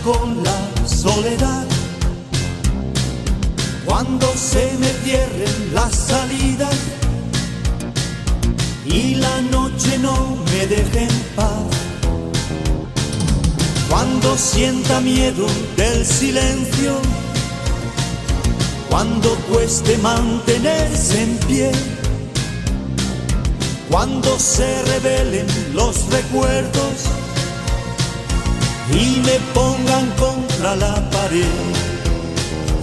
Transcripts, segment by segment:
con la soledad, cuando se me cierren las salidas y la noche no me deje en paz, cuando sienta miedo del silencio, cuando cueste mantenerse en pie, cuando se rebelen los recuerdos y me pongan contra la pared,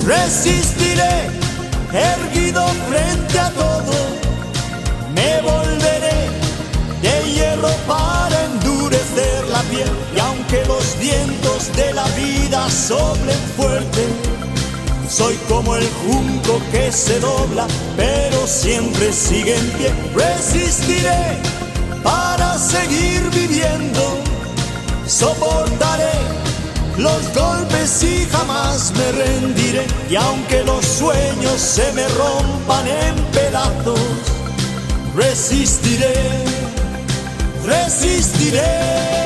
resistiré erguido frente a todo, me volveré de hierro para endurecer la piel, y aunque los vientos de la vida soplen fuerte, soy como el junco que se dobla, pero siempre sigue en pie. Resistiré para seguir viviendo, soportaré los golpes y jamás me rendiré. Y aunque los sueños se me rompan en pedazos, resistiré, resistiré.